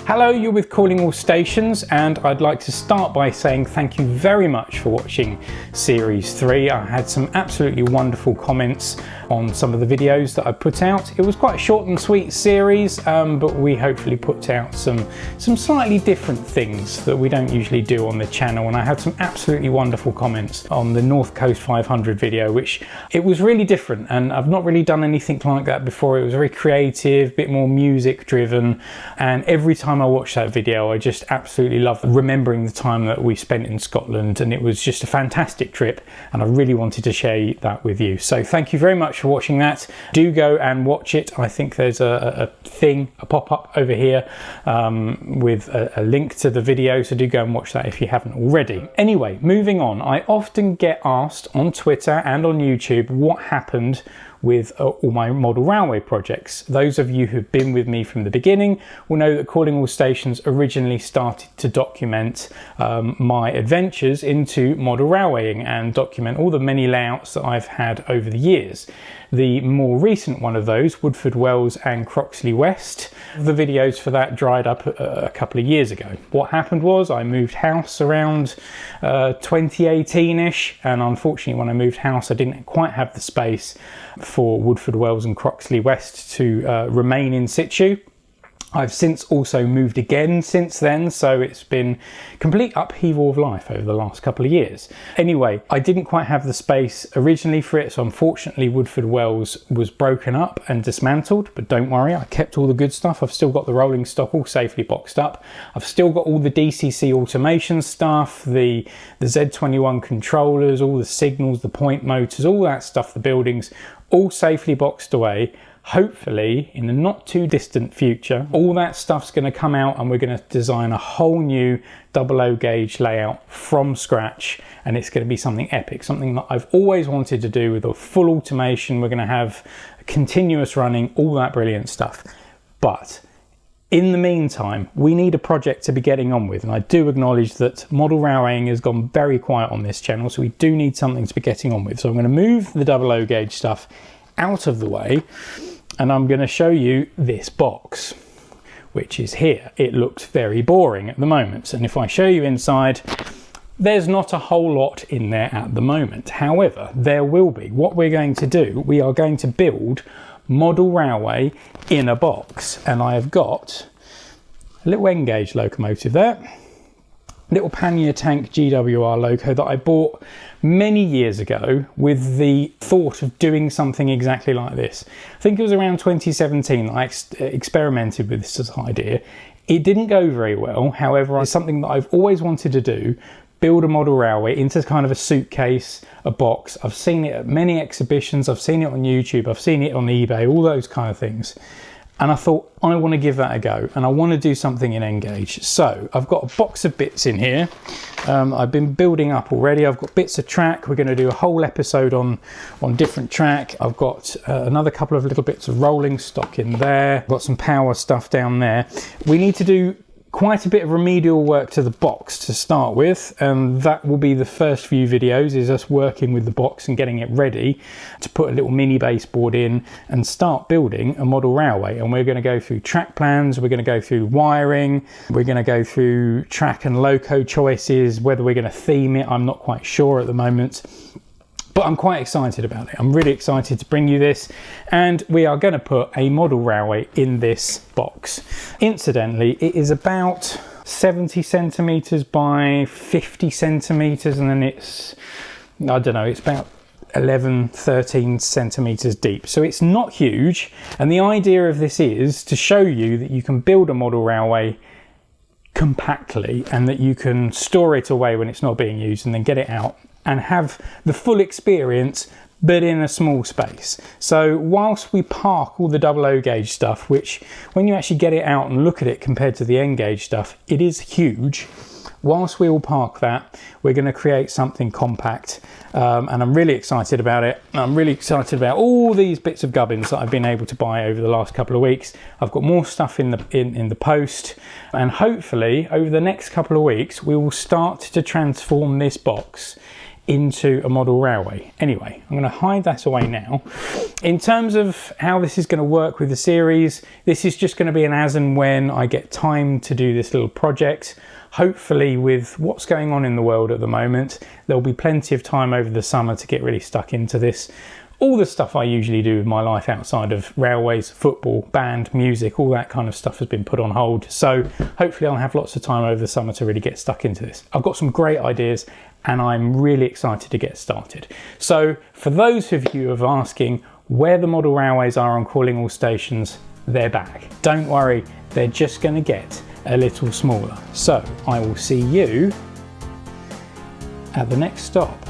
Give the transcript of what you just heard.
Hello, you're with Calling All Stations, and I'd like to start by saying thank you very much for watching Series 3. I had some absolutely wonderful comments on some of the videos that I put out. It was quite a short and sweet series, but we hopefully put out some slightly different things that we don't usually do on the channel, and I had some absolutely wonderful comments on the North Coast 500 video, which it was really different, and I've not really done anything like that before. It was very creative, a bit more music driven, and every time I watched that video I just absolutely loved remembering the time that we spent in Scotland, and it was just a fantastic trip, and I really wanted to share that with you. So thank you very much for watching that. Do go and watch it. I think there's a pop-up over here with a link to the video, so do go and watch that if you haven't already. Anyway, moving on, I often get asked on Twitter and on YouTube what happened with all my model railway projects. Those of you who've been with me from the beginning will know that Calling All Stations originally started to document my adventures into model railwaying and document all the many layouts that I've had over the years. The more recent one of those, Woodford Wells and Croxley West, the videos for that dried up a couple of years ago. What happened was I moved house around 2018-ish, and unfortunately when I moved house I didn't quite have the space for Woodford Wells and Croxley West to remain in situ. I've since also moved again since then, so it's been complete upheaval of life over the last couple of years. Anyway, I didn't quite have the space originally for it, so unfortunately Woodford Wells was broken up and dismantled, but don't worry, I kept all the good stuff. I've still got the rolling stock all safely boxed up. I've still got all the DCC automation stuff, the Z21 controllers, all the signals, the point motors, all that stuff, the buildings, all safely boxed away. Hopefully in the not too distant future all that stuff's going to come out and we're going to design a whole new 00 gauge layout from scratch, and it's going to be something epic, something that I've always wanted to do with a full automation. We're going to have continuous running, all that brilliant stuff. But in the meantime, we need a project to be getting on with, and I do acknowledge that model railwaying has gone very quiet on this channel, so we do need something to be getting on with. So I'm going to move the 00 gauge stuff out of the way, and I'm going to show you this box, which is here. It looks very boring at the moment, and if I show you inside, there's not a whole lot in there at the moment. However, there will be. What we're going to do, we are going to build model railway in a box, and I have got a little N-gauge locomotive there, little pannier tank GWR loco that I bought many years ago with the thought of doing something exactly like this. I think it was around 2017 that I experimented with this idea. It didn't go very well, however, it's something that I've always wanted to do, build a model railway into kind of a suitcase, a box. I've seen it at many exhibitions, I've seen it on YouTube, I've seen it on eBay, all those kind of things. And I thought, I want to give that a go, and I want to do something in N-gauge. So I've got a box of bits in here. I've been building up already. I've got bits of track. We're going to do a whole episode on different track. I've got another couple of little bits of rolling stock in there. I've got some power stuff down there. We need to do quite a bit of remedial work to the box to start with, and that will be the first few videos, is us working with the box and getting it ready to put a little mini baseboard in and start building a model railway. And we're going to go through track plans, we're going to go through wiring, we're going to go through track and loco choices. Whether we're going to theme it, I'm not quite sure at the moment, but I'm quite excited about it. I'm really excited to bring you this, and we are going to put a model railway in this box. Incidentally, it is about 70 centimeters by 50 centimeters, and then it's, I don't know, it's about 11-13 centimeters deep, so it's not huge. And the idea of this is to show you that you can build a model railway compactly, and that you can store it away when it's not being used and then get it out and have the full experience, but in a small space. So whilst we park all the 00 gauge stuff, which when you actually get it out and look at it compared to the N-gauge stuff, it is huge. Whilst we all park that, we're going to create something compact, and I'm really excited about it. I'm really excited about all these bits of gubbins that I've been able to buy over the last couple of weeks. I've got more stuff in the post, and hopefully over the next couple of weeks we will start to transform this box into a model railway. Anyway, I'm going to hide that away now. In terms of how this is going to work with the series, this is just going to be an as and when I get time to do this little project. Hopefully, with what's going on in the world at the moment, there'll be plenty of time over the summer to get really stuck into this. All the stuff I usually do with my life outside of railways, football, band, music, all that kind of stuff has been put on hold. So hopefully I'll have lots of time over the summer to really get stuck into this. I've got some great ideas and I'm really excited to get started. So for those of you who are asking where the model railways are on Calling All Stations, they're back. Don't worry, they're just going to get a little smaller. So I will see you at the next stop.